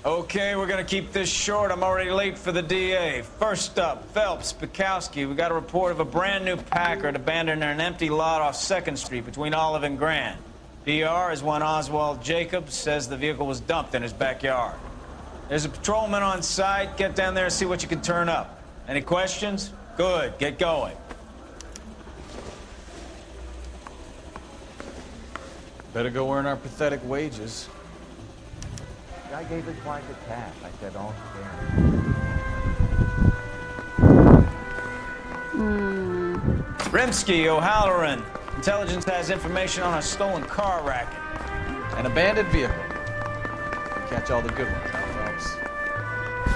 Okay, we're gonna keep this short. I'm already late for the DA. First up, Phelps, Bukowski. We got a report of a brand new Packard abandoned in an empty lot off 2nd Street between Olive and Grand. PR is one Oswald Jacobs says the vehicle was dumped in his backyard. There's a patrolman on site. Get down there and see what you can turn up. Any questions? Good, get going. Better go earn our pathetic wages. I gave his wife a tap. I said, "Don't scare." Rimsky, O'Halloran. Intelligence has information on a stolen car racket. An abandoned vehicle. Catch all the good ones, huh, Phelps?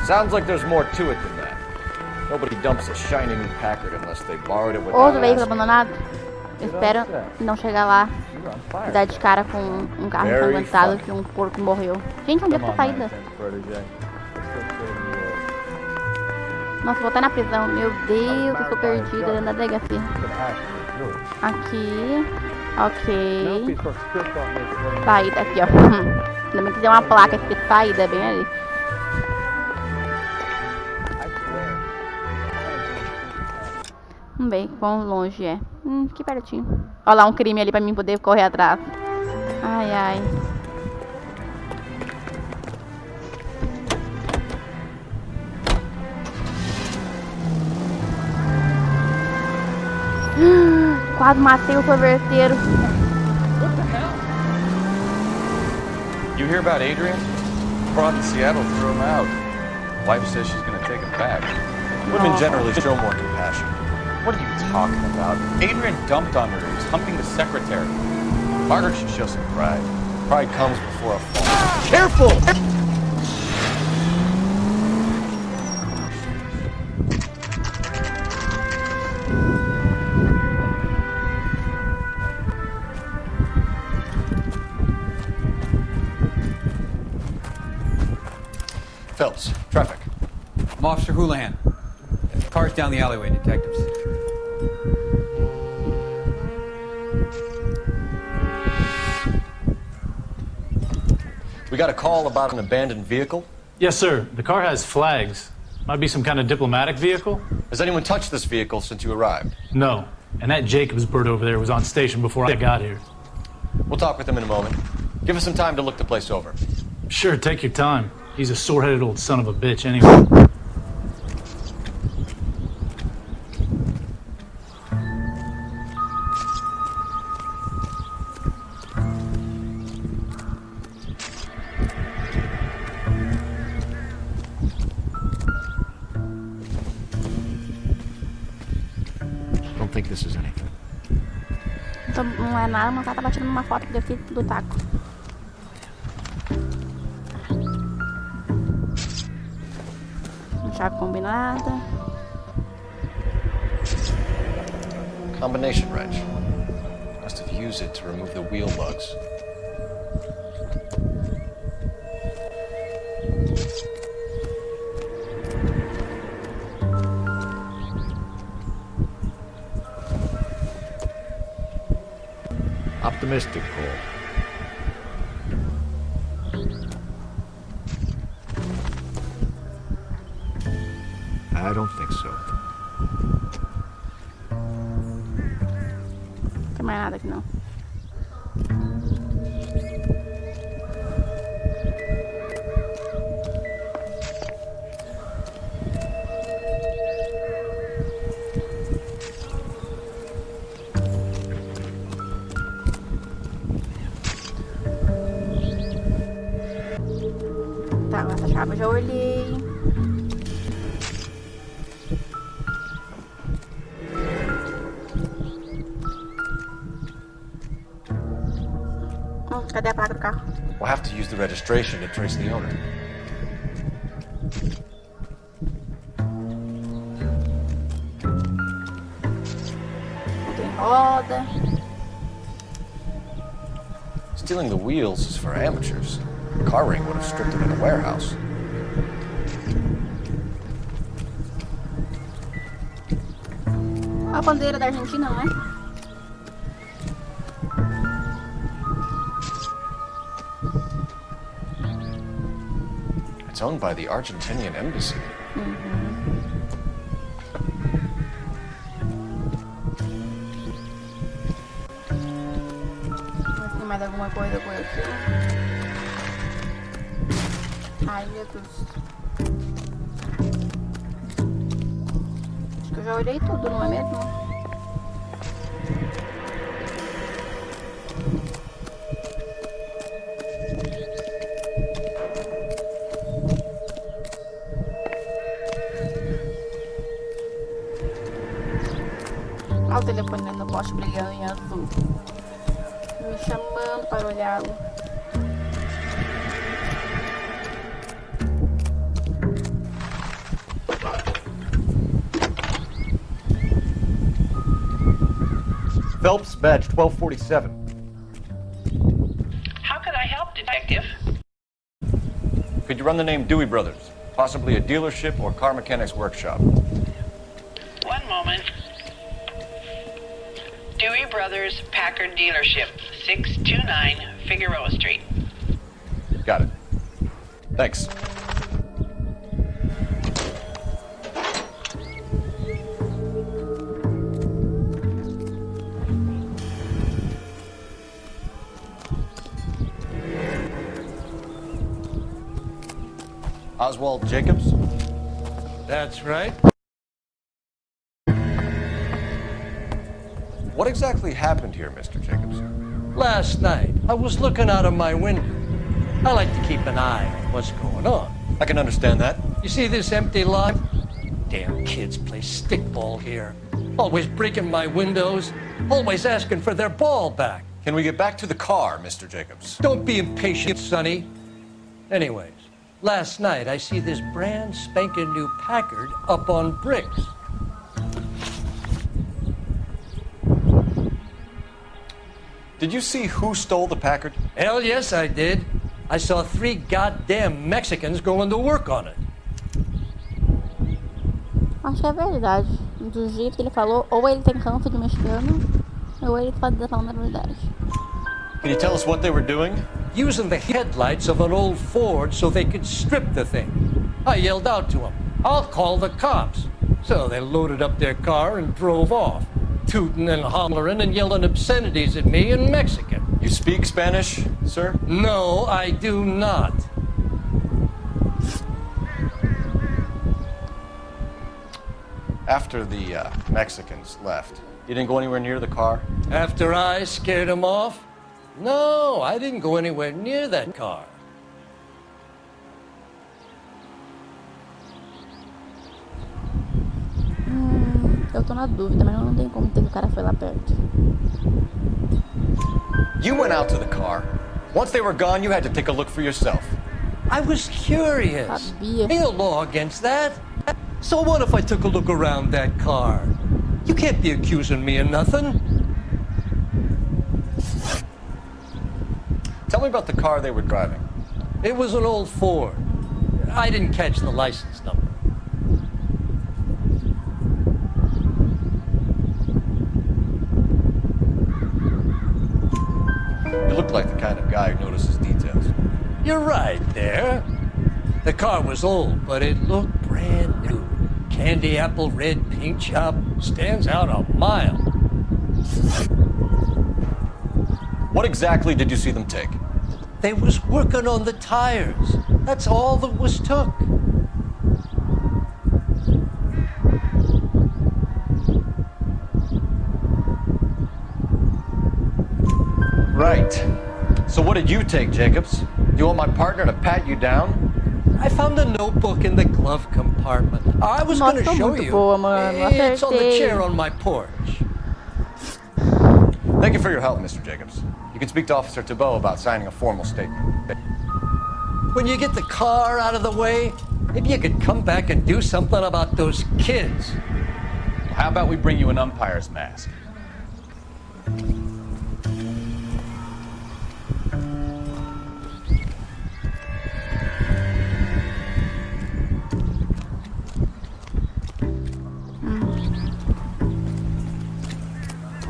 Sounds like there's more to it than that. Nobody dumps a shiny new Packard unless they borrowed it without Outro veículo asking. abandonado. Eu espero não chegar lá e dar de cara com um carro ensanguentado que um porco morreu. Gente, onde é que tá a saída? Nossa, vou estar na prisão. Meu Deus, eu tô perdida dentro da delegacia. Aqui. Ok. Saída aqui, ó. Ainda bem que tem uma placa aqui de saída, bem ali. Vamos ver quão longe é. Que pertinho. Olha lá um crime ali pra mim poder correr atrás. Ai, ai. Quase matei o sorveteiro. What the hell? You hear about Adrian? Brought to Seattle, threw him out. Wife says she's gonna take him back. Women generally show more compassion. What are you talking about? Adrian dumped on her. He was humping the secretary. Margaret should show some pride. Pride comes before a fall. Careful! Phelps, traffic. I'm Officer Houlihan. Car's down the alleyway, detectives. We got a call about an abandoned vehicle. Yes, sir. The car has flags. Might be some kind of diplomatic vehicle. Has anyone touched this vehicle since you arrived? No. And that Jacobs bird over there was on station before I got here. We'll talk with him in a moment. Give us some time to look the place over. Sure, take your time. He's a sore-headed old son of a bitch anyway. Don't think this is anything. Então, não é nada, mas o cara tá batendo numa foto que deu feito do taco. Chave combinada. Combination wrench. Must have used it to remove the wheel bugs. Optimistic, Cole. I don't think so. Não tem mais nada aqui não. Tá, essa chave eu já olhei. Cadê a placa do carro? We'll have to use the registration to trace the owner. Não tem roda. Stealing the wheels is for amateurs. The car ring would have stripped it in a warehouse. A bandeira da Argentina, não é? It's owned by the Argentinian embassy. Mas tem mais alguma coisa com isso? Ai, Jesus. Acho que eu já olhei tudo, não é mesmo? Olha o telefone no poste brilhando em azul, me chamando para olhá-lo. Phelps, badge 1247. How can I help, Detective? Could you run the name Dewey Brothers? Possibly a dealership or car mechanics workshop. One moment. Dewey Brothers Packard Dealership, 629 Figueroa Street. Got it. Thanks. Oswald Jacobs? That's right. What exactly happened here, Mr. Jacobs? Last night, I was looking out of my window. I like to keep an eye on what's going on. I can understand that. You see this empty lot? Damn kids play stickball here. Always breaking my windows, always asking for their ball back. Can we get back to the car, Mr. Jacobs? Don't be impatient, Sonny. Anyways, last night I see this brand spanking new Packard up on bricks. Did you see who stole the Packard? Hell yes, I did. I saw 3 goddamn Mexicans going to work on it. Acho que é verdade. Do jeito que ele falou, ou ele tem ranço de mexicano, ou ele tá falando a verdade. Can you tell us what they were doing? Using the headlights of an old Ford so they could strip the thing. I yelled out to them, "I'll call the cops." So they loaded up their car and drove off, tooting and hollering and yelling obscenities at me in Mexican. You speak Spanish, sir? No, I do not. After the Mexicans left, you didn't go anywhere near the car? After I scared them off? No, I didn't go anywhere near that car. Eu tô na dúvida, mas não tem como ter que o cara foi lá perto. You went out to the car. Once they were gone, you had to take a look for yourself. I was curious. Sabia. Ain't no law against that. So what if I took a look around that car? You can't be accusing me of nothing. Tell me about the car they were driving. It was an old Ford. I didn't catch the license number. You look like the kind of guy who notices details. You're right there. The car was old, but it looked brand new. Candy apple red paint job stands out a mile. What exactly did you see them take? They was working on the tires. That's all that was took. Right. So what did you take, Jacobs? You want my partner to pat you down? I found a notebook in the glove compartment. I was going to Nossa, show muito you. boa, mano. It's on the Acertei. chair on my porch. Thank you for your help, Mr. Jacobs. You can speak to Officer Thibault about signing a formal statement. When you get the car out of the way, maybe you could come back and do something about those kids. How about we bring you an umpire's mask?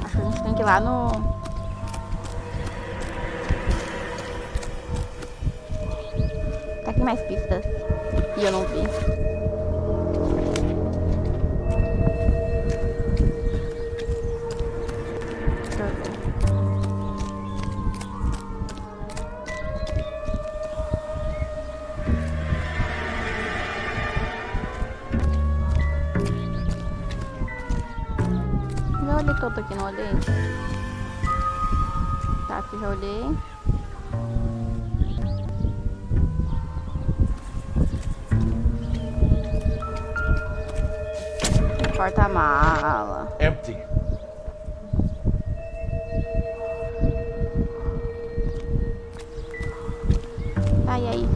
Acho que a gente tem que ir lá no... Tá aqui mais pistas. E eu não vi. Deixa eu ver. Já olhei todo aqui, não olhei? Tá, aqui já olhei. Porta-mala. Empty. Tá, e aí?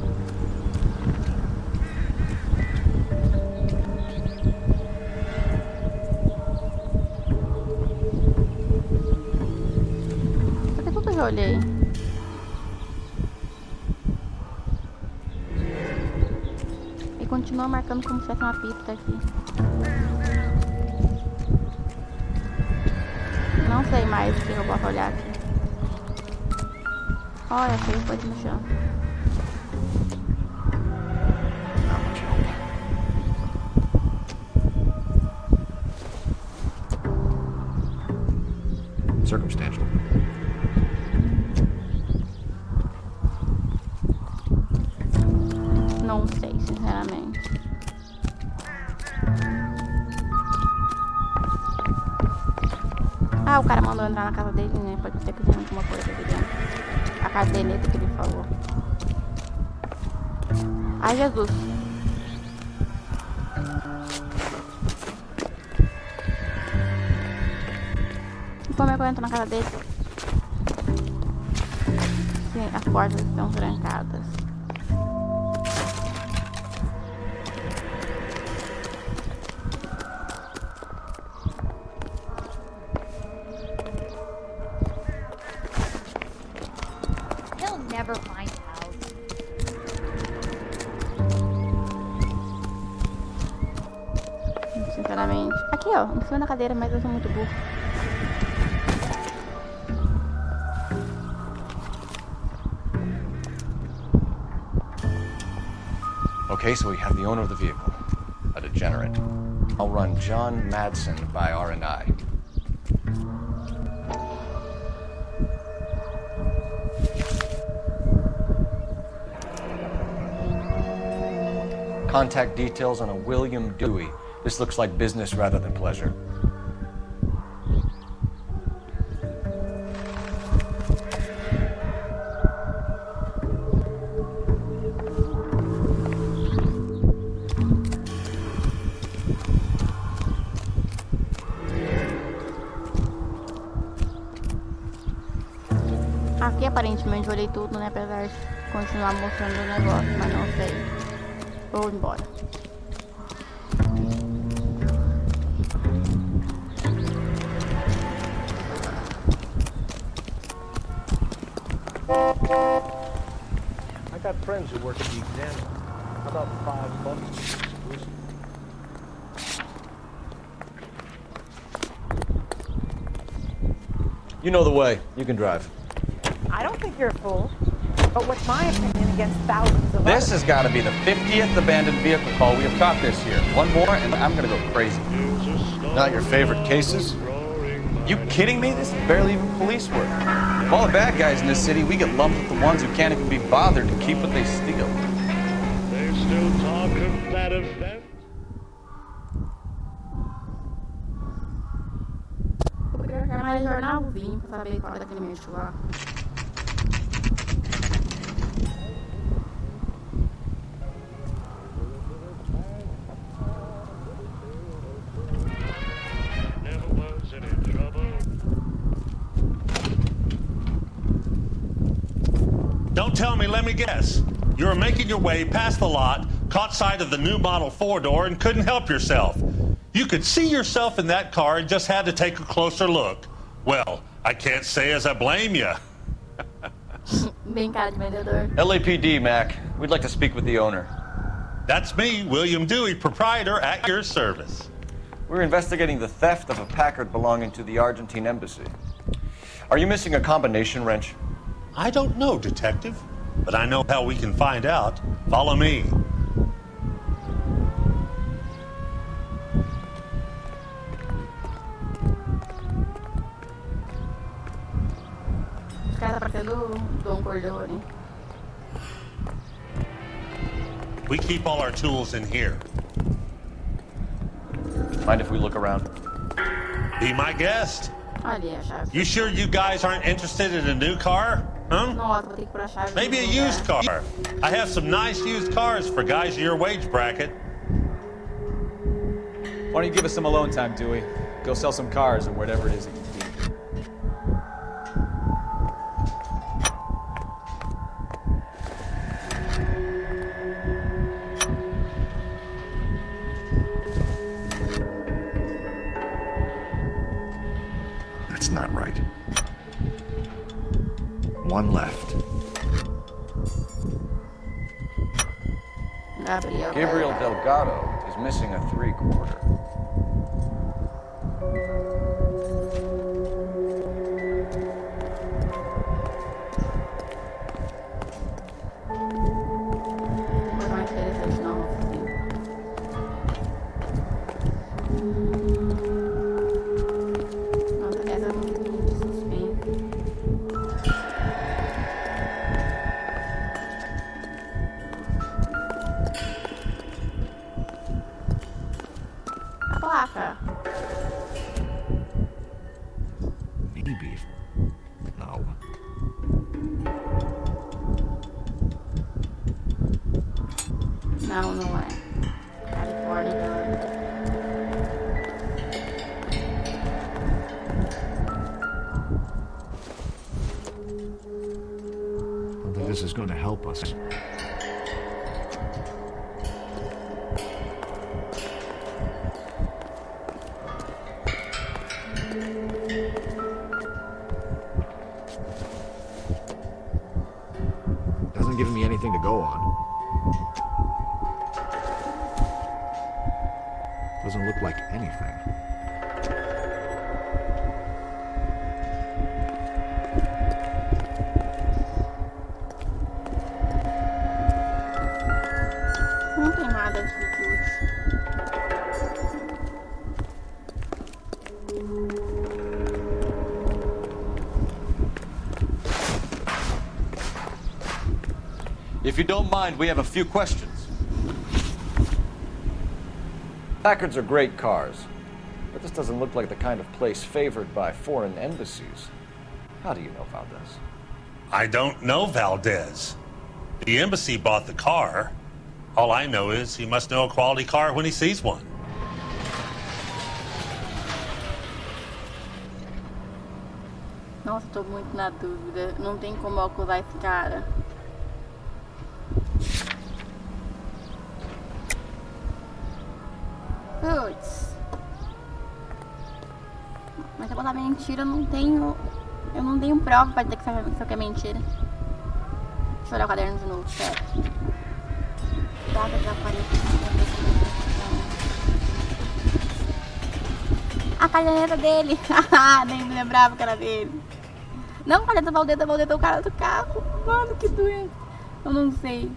Porque tudo eu já olhei. E continua marcando como se fosse uma pista aqui. Não sei mais o que eu posso olhar aqui. Olha, achei coisa no chão. Circumstantial. Não sei, sinceramente. Ah, o cara mandou entrar na casa dele, né? Pode ser que tenha alguma coisa aqui dentro. A caderneta que ele falou. Ai, Jesus. E como é que eu entro na casa dele? Sim, as portas estão trancadas. He'll never find out. Sinceramente. Aqui, ó, em cima da cadeira, mas eu sou muito burro. Okay, so we have the owner of the vehicle, a degenerate. I'll run John Madsen by R&I. Contact details on a William Dewey. This looks like business rather than pleasure. Aqui aparentemente eu olhei tudo, né? Apesar de continuar mostrando o negócio, mas não sei. Vou embora. I got friends who work at the exam. How about $5 exclusive? You know the way. You can drive. I don't think you're a fool. But what's my opinion against thousands of This others? has got to be the 50th abandoned vehicle call we have caught this year. One more, and I'm going to go crazy. Not your favorite cases? You kidding me? This is barely even police work. Of all the bad guys in this city, we get lumped with the ones who can't even be bothered to keep what they steal. They still talk of that event. Eu queria mais jornalzinho pra saber qual era aquele mexo lá. Never was any trouble. Don't tell me, let me guess. You were making your way past the lot, caught sight of the new model 4-door, and couldn't help yourself. You could see yourself in that car and just had to take a closer look. Well, I can't say as I blame you. Bem cara de vendedor. LAPD, Mac. We'd like to speak with the owner. That's me, William Dewey, proprietor, at your service. We're investigating the theft of a Packard belonging to the Argentine embassy. Are you missing a combination wrench? I don't know, Detective, but I know how we can find out. Follow me. ser do Corleone. We keep all our tools in here. Mind if we look around? Be my guest. Ali a chave. You sure you guys aren't interested in a new car? Huh? Nossa, vou ter que pôr a chave. Maybe a no lugar. used car. I have some nice used cars for guys of your wage bracket. Why don't you give us some alone time, Dewey? Go sell some cars or whatever it is that you do. That's not right. One left. Gabriel Delgado is missing a 3/4. Coisa mais interessante não, assim. Nossa, essa música de suspense. A placa. Maybe. No. Não, não é. Califórnia. I don't think this is going to help us. Doesn't give me anything to go on. Doesn't look like anything. Não tem nada aqui de útil. If you don't mind, we have a few questions. Packards are great cars, but this doesn't look like the kind of place favored by foreign embassies. How do you know Valdez? I don't know Valdez. The embassy bought the car. All I know is he must know a quality car when he sees one. Nossa, tô muito na dúvida. Não tem como eu acusar esse cara. Putz. Mas se eu botar mentira, eu não tenho. Eu não tenho prova pra dizer que isso aqui é mentira. Deixa eu olhar o caderno de novo, sério. Data desaparecida. A caderneta dele. Nem me lembrava que era dele. Não, caderneta Valdez é o cara do carro. Mano, que doente. Eu não sei.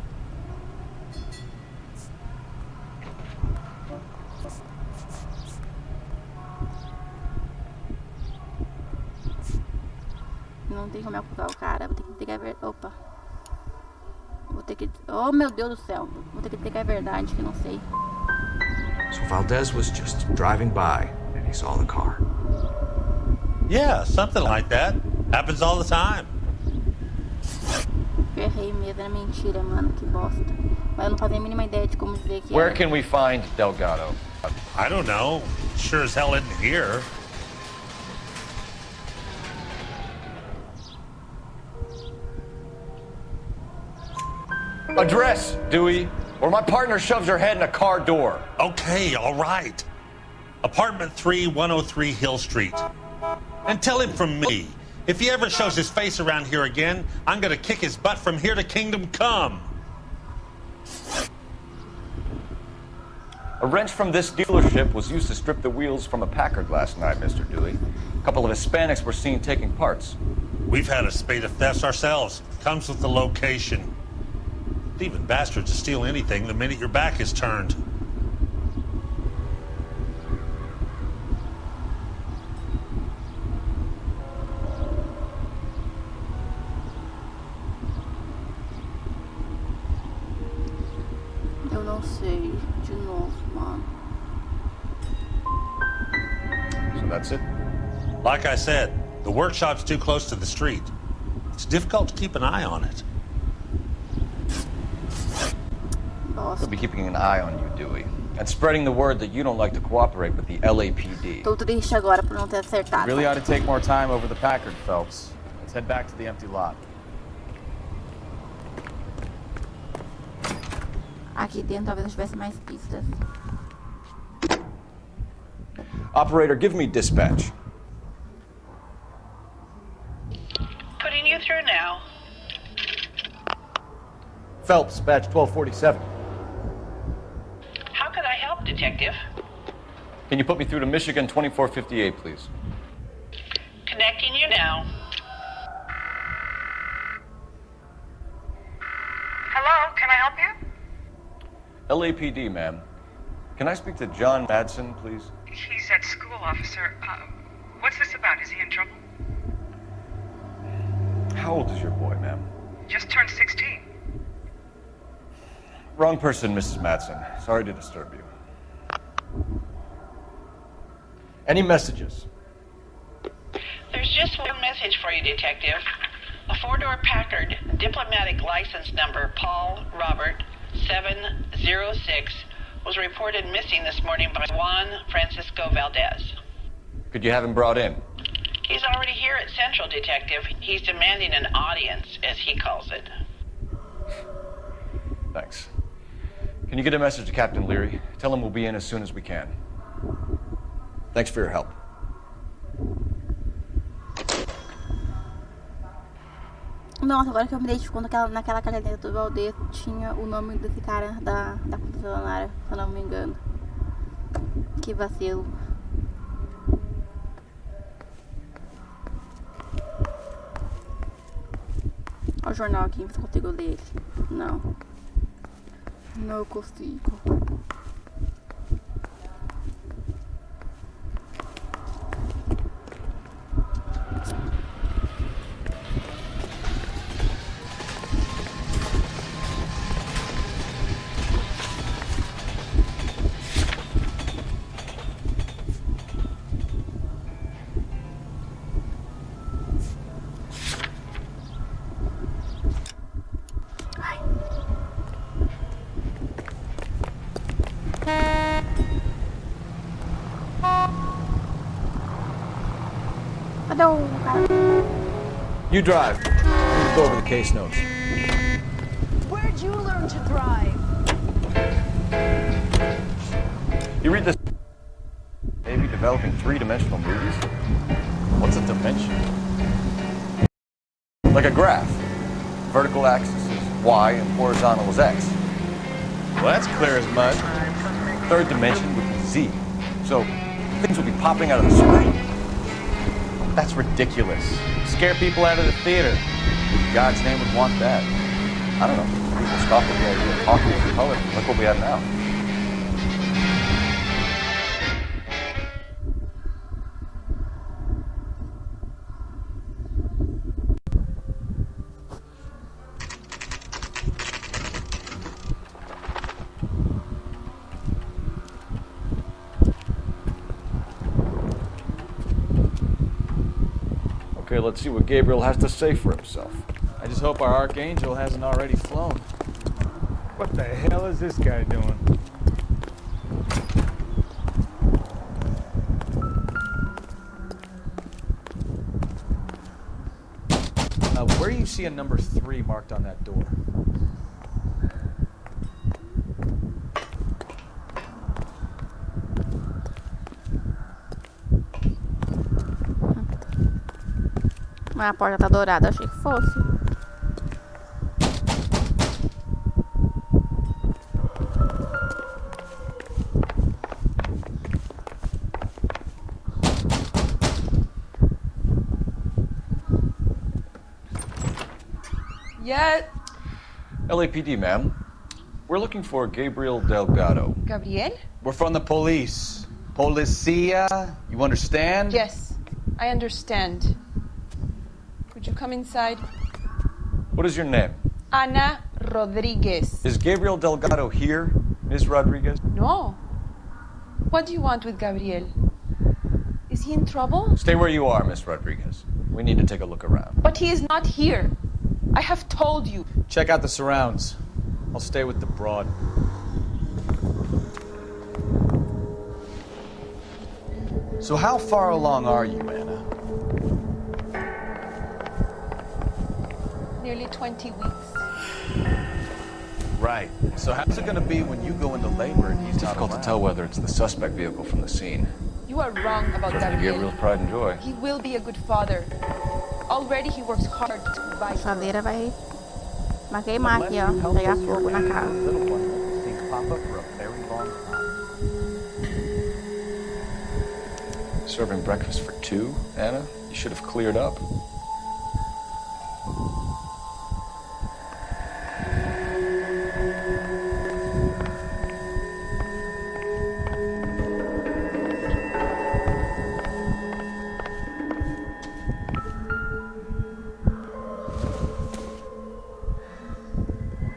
Não tem como eu acusar o cara. Vou ter que dizer que é verdade. Opa. Vou ter que... Oh, meu Deus do céu. Vou ter que dizer que é verdade, que não sei. So Valdez was just driving by and he saw the car. Yeah, something like that. Happens all the time. Eu errei mesmo, era mentira, mano. Que bosta. Mas eu não fazia a mínima ideia de como dizer que Where era. can we find Delgado? I don't know. Sure as hell isn't here. Address, Dewey, or my partner shoves her head in a car door. Okay, all right. Apartment 3, 103 Hill Street. And tell him from me, if he ever shows his face around here again, I'm gonna kick his butt from here to Kingdom Come. A wrench from this dealership was used to strip the wheels from a Packard last night, Mr. Dewey. A couple of Hispanics were seen taking parts. We've had a spate of thefts ourselves. Comes with the location. Thieving bastards to steal anything the minute your back is turned. Like I said, the workshop's too close to the street. It's difficult to keep an eye on it. We'll be keeping an eye on you, Dewey. And spreading the word that you don't like to cooperate with the LAPD. Tô triste agora por não ter acertado. Really ought to take more time over the Packard, Phelps. Let's head back to the empty lot. Aqui dentro talvez eu tivesse mais pistas. Operator, give me dispatch. Putting you through now. Phelps, badge 1247. How could I help, Detective? Can you put me through to Michigan 2458, please? Connecting you now. Hello, can I help you? LAPD, ma'am. Can I speak to John Madsen, please? He's at school, officer. What's this about? Is he in trouble? How old is your boy, ma'am? Just turned 16. Wrong person, Mrs. Madsen. Sorry to disturb you. Any messages? There's just one message for you, Detective. A four-door Packard, diplomatic license number Paul Robert 706, was reported missing this morning by Juan Francisco Valdez. Could you have him brought in? He's already here at Central, Detective. He's demanding an audience, as he calls it. Thanks. Can you get a message to Captain Leary? Tell him we'll be in as soon as we can. Thanks for your help. Nossa, agora que eu me dei de conta que naquela caderneta do Valdez tinha o nome desse cara da concessionária, se eu não me engano. Que vacilo. Olha o jornal aqui, se eu consigo ler ele. Não. Não consigo. You drive. We'll go over the case notes. Where'd you learn to drive? You read this. Maybe developing three-dimensional movies? What's a dimension? Like a graph. Vertical axis is Y and horizontal is X. Well, that's clear as mud. Third dimension would be Z. So things will be popping out of the screen. That's ridiculous. Scare people out of the theater. Who in God's name would want that? I don't know. People scoff at the idea of talking in color. Look what we have now. Okay, let's see what Gabriel has to say for himself. I just hope our Archangel hasn't already flown. What the hell is this guy doing? Where do you see a number 3 marked on that door? Mas a porta tá dourada, achei que fosse. Yeah. LAPD, ma'am. We're looking for Gabriel Delgado. Gabriel? We're from the police. Policia, you understand? Yes, I understand. Could you come inside? What is your name? Ana Rodriguez. Is Gabriel Delgado here, Ms. Rodriguez? No. What do you want with Gabriel? Is he in trouble? Stay where you are, Miss Rodriguez. We need to take a look around. But he is not here. I have told you. Check out the surrounds. I'll stay with the broad. So how far along are you, Anna? Nearly 20 weeks. Right. So how's it gonna be when you go into labor and he's It's not difficult to around? tell whether it's the suspect vehicle from the scene. You are wrong about Doesn't give Gabriel. real pride and joy. He will be a good father. Already he works hard to A provide. chaveira vai queimar aqui, ó. Pegar fogo na casa. Little one won't be seeing pop up for a very long time. Serving breakfast for two, Anna? You should have cleared up.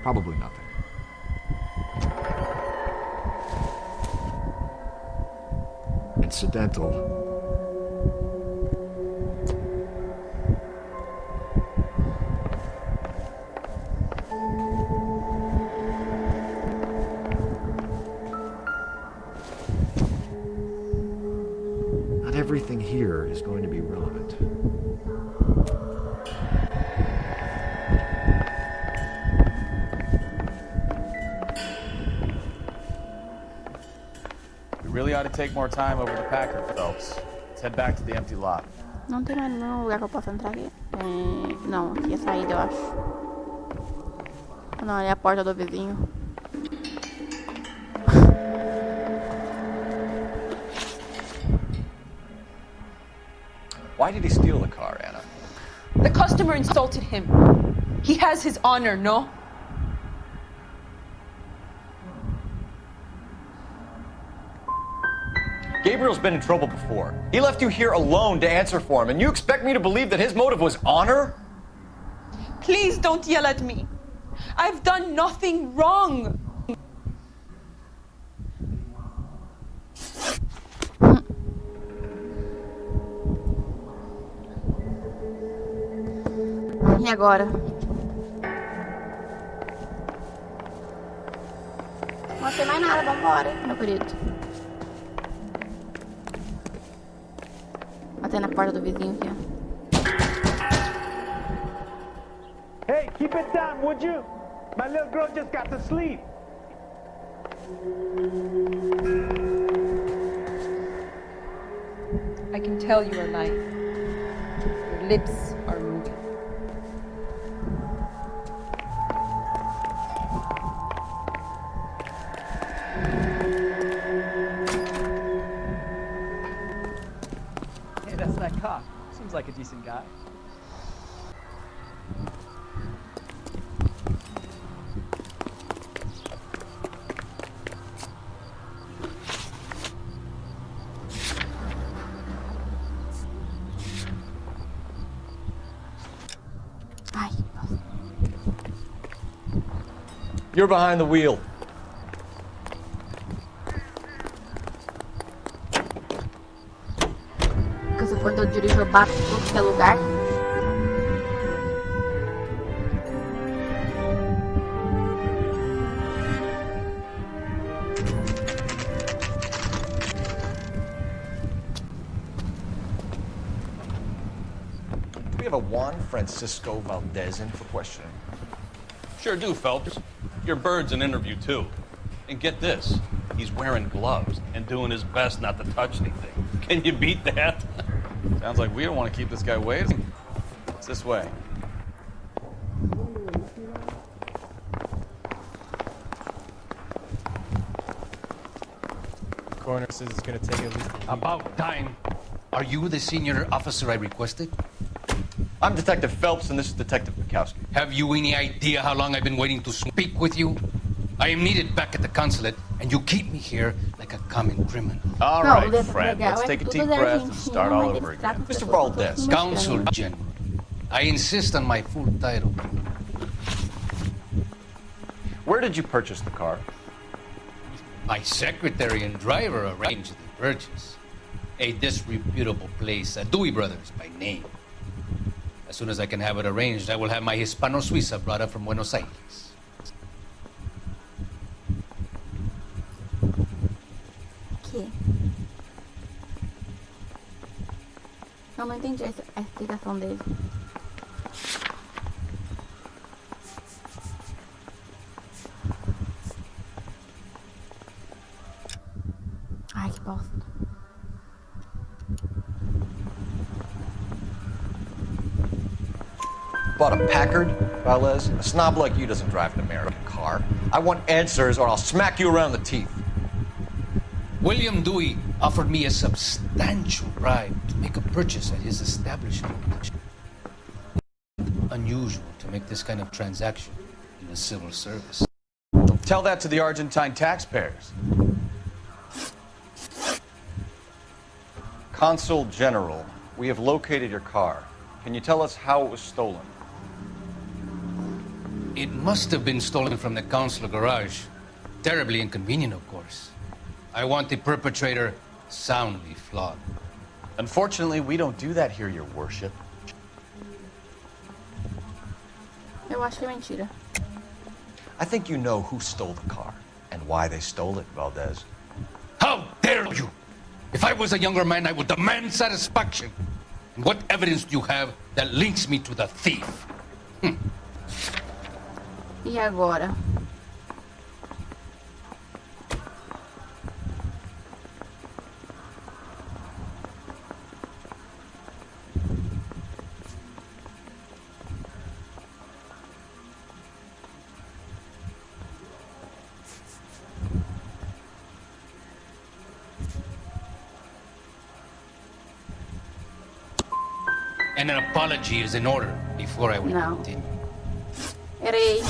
Probably nothing. Incidental. Not everything here is going to be relevant. We really ought to take more time over the Packard, Phelps. Let's head back to the empty lot. Não tem mais nenhum lugar que eu possa entrar aqui. Não, aqui é a saída, eu acho. Não, ali é a porta do vizinho. Why did he steal the car, Anna? The customer insulted him. He has his honor, no? Gabriel's been in trouble before. He left you here alone to answer for him, and you expect me to believe that his motive was honor? Please don't yell at me. I've done nothing wrong. E agora? Não tem mais nada, vambora, meu querido. Bater na porta do vizinho aqui, ó. Hey, keep it down, would you? My little girl just got to sleep. I can tell you are lying. Your lips are moving. Hey, that's that cop. Seems like a decent guy. You're behind the wheel. Porque quando eu dirijo, eu bato em qualquer lugar. Do we have a Juan Francisco Valdez in for questioning? Sure do, Phelps. Your bird's an interview, too. And get this, he's wearing gloves and doing his best not to touch anything. Can you beat that? Sounds like we don't want to keep this guy waiting. It's this way. Coroner says it's going to take at least... About time. Are you the senior officer I requested? I'm Detective Phelps, and this is Detective Bukowski. Have you any idea how long I've been waiting to speak with you? I am needed back at the consulate, and you keep me here like a common criminal. All right, friend. Let's take a deep breath and start all over again. Mr. Valdez. Consul General. I insist on my full title. Where did you purchase the car? My secretary and driver arranged the purchase. a disreputable place, Dewey Brothers by name. As soon as I can have it arranged, I will have my Hispano Suiza brought up from Buenos Aires. Que? Eu não entendi a explicação dele. Ai, que bosta. Bought a Packard, Velez? A snob like you doesn't drive an American car. I want answers or I'll smack you around the teeth. William Dewey offered me a substantial bribe to make a purchase at his establishment. Unusual to make this kind of transaction in the civil service. Tell that to the Argentine taxpayers. Consul General, we have located your car. Can you tell us how it was stolen? It must have been stolen from the consular garage. Terribly inconvenient, of course. I want the perpetrator soundly flogged. Unfortunately, we don't do that here, your worship. Eu acho que é mentira. I think you know who stole the car and why they stole it, Valdez. How dare you! If I was a younger man, I would demand satisfaction. And what evidence do you have that links me to the thief? E agora? And an apology is in order before I will continue. Errei.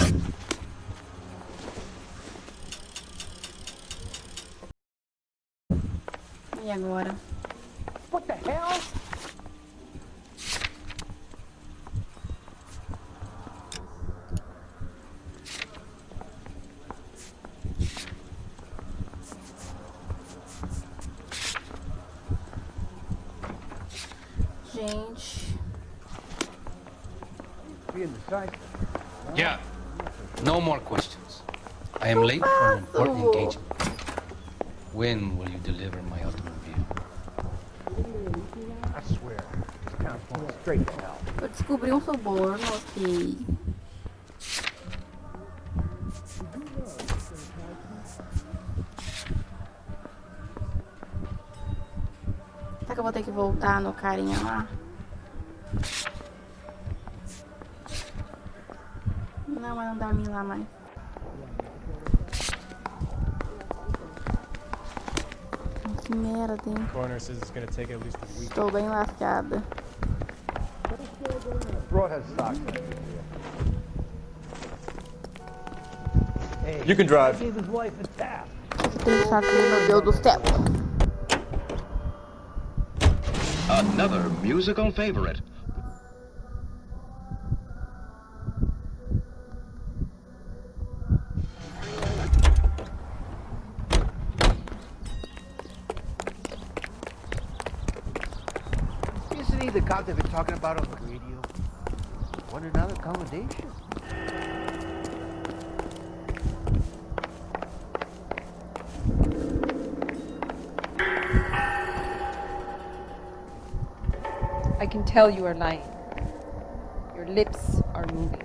E agora? What the hell? Gente. Yeah. No more questions. I am late for an important engagement. When will you deliver my automobile? I swear, this town's going straight to hell. Eu descobri suborno, ok. Será que eu vou ter que voltar no carinha lá? Não, mas não dá pra mim lá mais. Que merda, hein? Coroner says it's gonna take at least a week. Estou bem lascada. Broad has stock. Hey, You can drive. Gave his wife a tap. Tem chato, meu Deus do céu. Another musical favorite. Isn't he the cop they've been talking about on the radio? Want another accommodation? I can tell you are lying. Your lips are moving.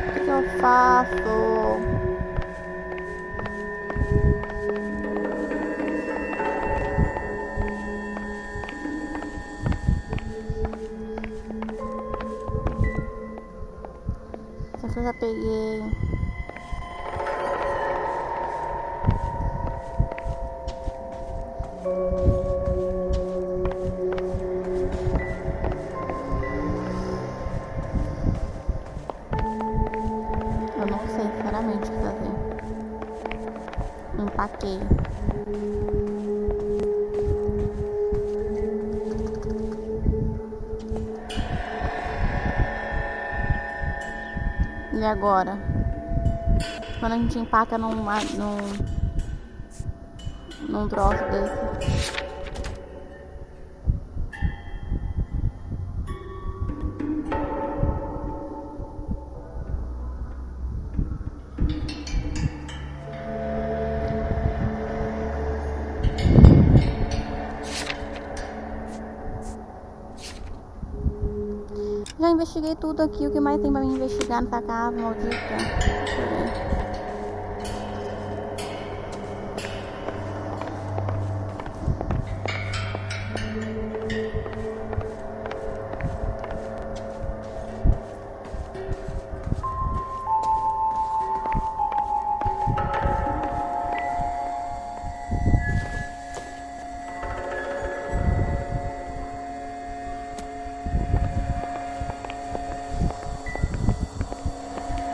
O que eu faço? Essa eu já peguei. Eu não sei, sinceramente, o que fazer. Empaquei. E agora? Quando a gente empaca num troço desse. Já investiguei tudo aqui, o que mais tem pra mim investigar nessa casa maldita? Deixa eu ver.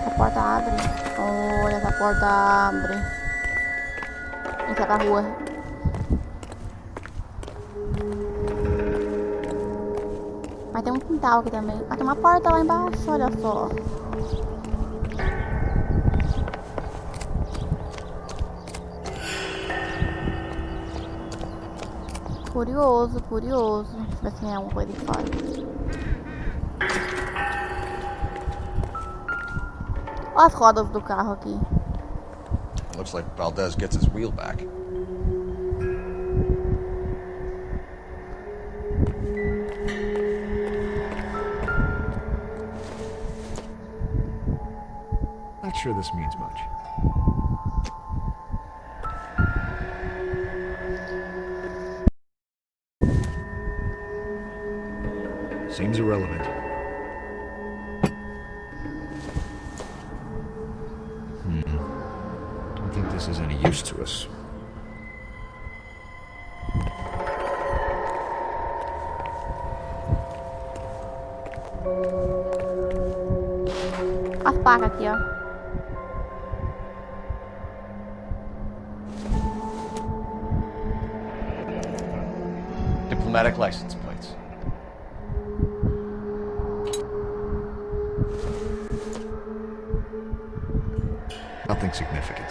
A porta abre. Olha, essa porta abre. A gente vai pra rua. Mas tem um quintal aqui também. Ah, tem uma porta lá embaixo, olha só. Curioso, curioso. Deixa eu ver se tem alguma coisa aqui fora. Olha as rodas do carro aqui. It looks like Valdez gets his wheel back. Not sure this means much. Seems irrelevant. Don't think this is any use to us. As placas aqui, ó. Diplomatic license plates. Nothing significant.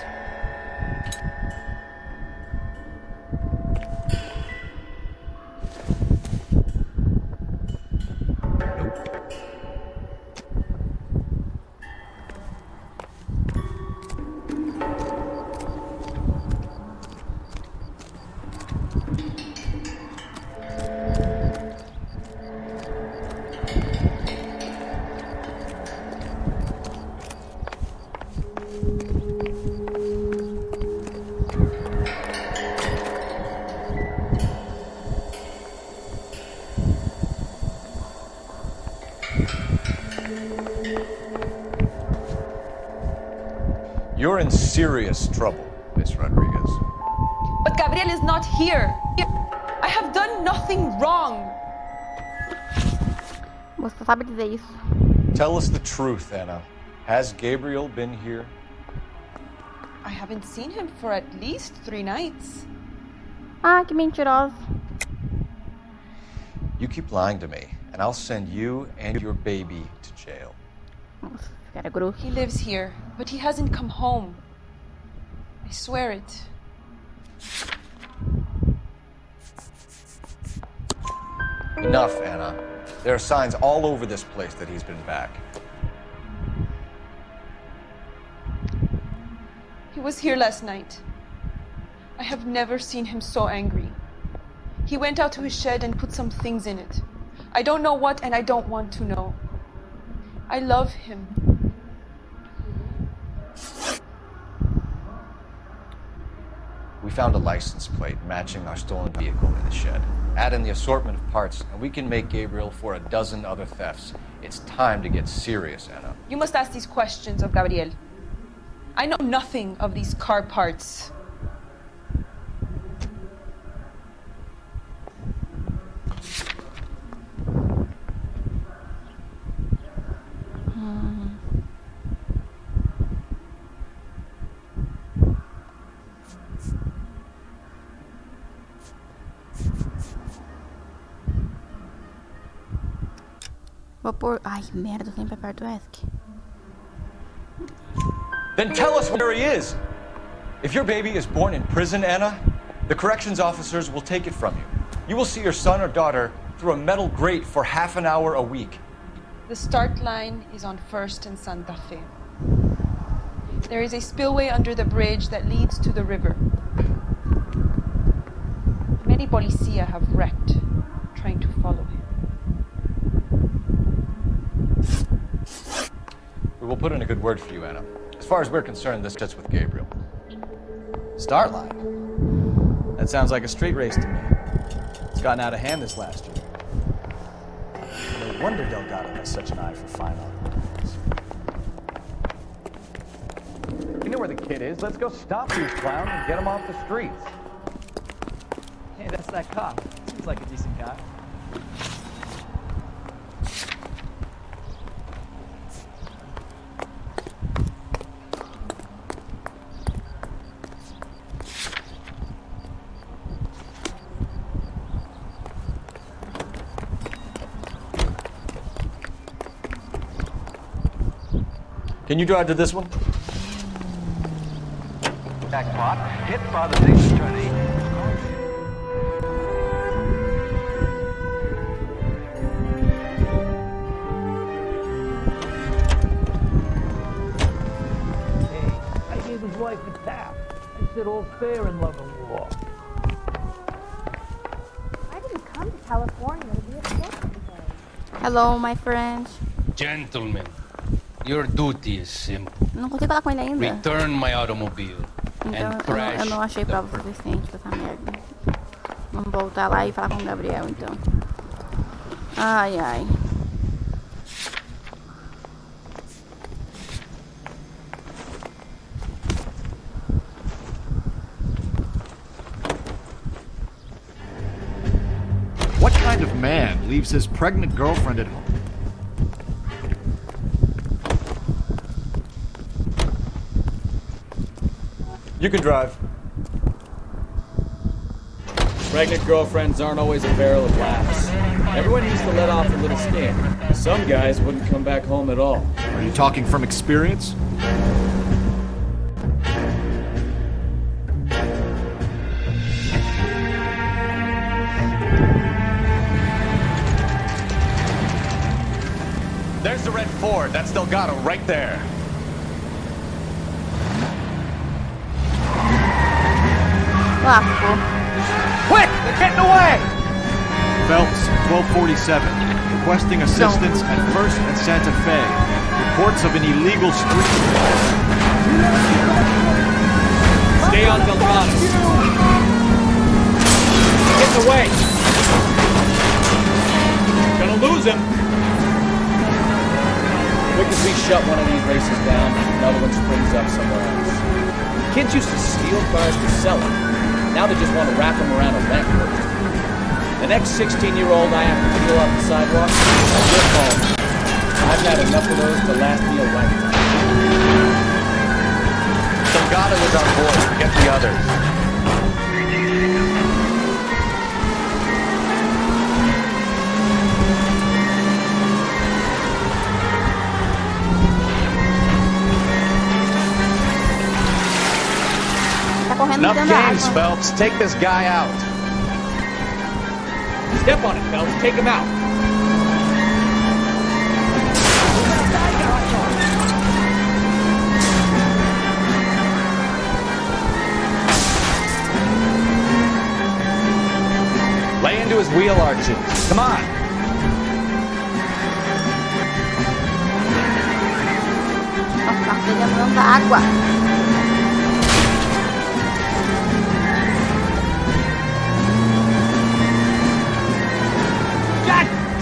You're in serious trouble, Miss Rodriguez. But Gabriel is not here. I have done nothing wrong. Você sabe dizer isso. Tell us the truth, Anna. Has Gabriel been here? I haven't seen him for at least 3 nights. Ah, que mentiroso. You keep lying to me, and I'll send you and your baby to jail. Nossa, cara grosso. He lives here, but he hasn't come home. I swear it. Enough, Anna. There are signs all over this place that he's been back. He was here last night. I have never seen him so angry. He went out to his shed and put some things in it. I don't know what, and I don't want to know. I love him. We found a license plate matching our stolen vehicle in the shed. Add in the assortment of parts, and we can make Gabriel for a dozen other thefts. It's time to get serious, Anna. You must ask these questions of Gabriel. I know nothing of these car parts. Vou pôr... Ai, que merda, eu sempre aperto ESC. Then tell us where he is. If your baby is born in prison, Anna, the corrections officers will take it from you. You will see your son or daughter through a metal grate for half an hour a week. The start line is on 1st and Santa Fe. There is a spillway under the bridge that leads to the river. Many policia have wrecked trying to follow him. We will put in a good word for you, Anna. As far as we're concerned, this sits with Gabriel. Start line? That sounds like a street race to me. It's gotten out of hand this last year. No wonder Delgado has such an eye for fine automobiles. You know where the kid is. Let's go stop these clowns and get them off the streets. Hey, that's that cop. Seems like a decent guy. Can you drive to this one? Jackpot, hit by the next attorney. I gave his wife a tap. I said all fair in love and war. I didn't come to California to be a secretary. Hello, my friends. Gentlemen, your duty is simple. Não consigo falar com ele ainda. Return my automobile Então, and crash eu não achei prova suficiente pra essa merda. Vamos voltar lá e falar com o Gabriel, então. Ai, ai. What kind of man leaves his pregnant girlfriend at home? You can drive. Pregnant girlfriends aren't always a barrel of laughs. Everyone needs to let off a little steam. Some guys wouldn't come back home at all. Are you talking from experience? There's the red Ford. That's Delgado right there. Lascou. Quick! They're getting away! Phelps, 1247. Requesting assistance at 1st and Santa Fe. Reports of an illegal street. Stay on Delgado. Get away. Gonna lose him. Quick as we shut one of these races down, another one springs up somewhere else. Kids used to steal cars to sell them. Now they just want to wrap them around a lamppost. The next 16-year-old I have to peel off the sidewalk, that's your call. I've had enough of those to last me a lifetime. Delgado is on board. Get the others. Enough games, Phelps. Take this guy out. Step on it, Phelps. Take him out. Lay into his wheel arches. Come on. Nossa, pegando da água.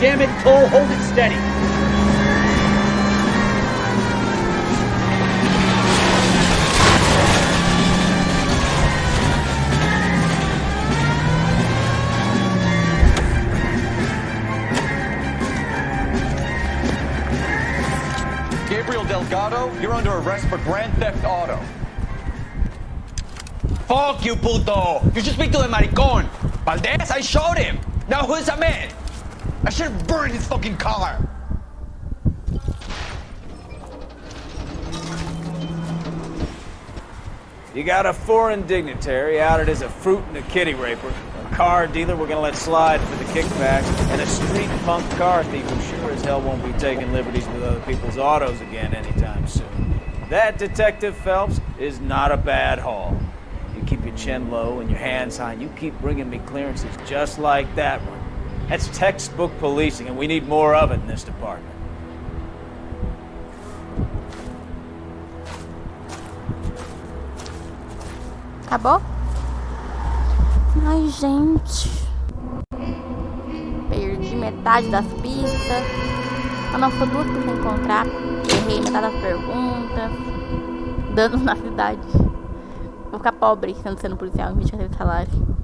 Damn it, Cole, hold it steady. Gabriel Delgado, you're under arrest for grand theft auto. Fuck you, puto! You should speak to the maricón. Valdez, I showed him. Now who's a man? I should have burned his fucking car. You got a foreign dignitary outed as a fruit and a kitty raper, a car dealer we're gonna let slide for the kickbacks, and a street punk car thief who sure as hell won't be taking liberties with other people's autos again anytime soon. That, Detective Phelps, is not a bad haul. You keep your chin low and your hands high, and you keep bringing me clearances just like that one. That's textbook policing, and we need more of it in this department. Acabou? Ai, gente. Perdi metade das pistas. Ah, não, ficou 2 pistas sem encontrar. Errei metade das perguntas. Danos na cidade. Vou ficar pobre sendo policial em vez de receber salário.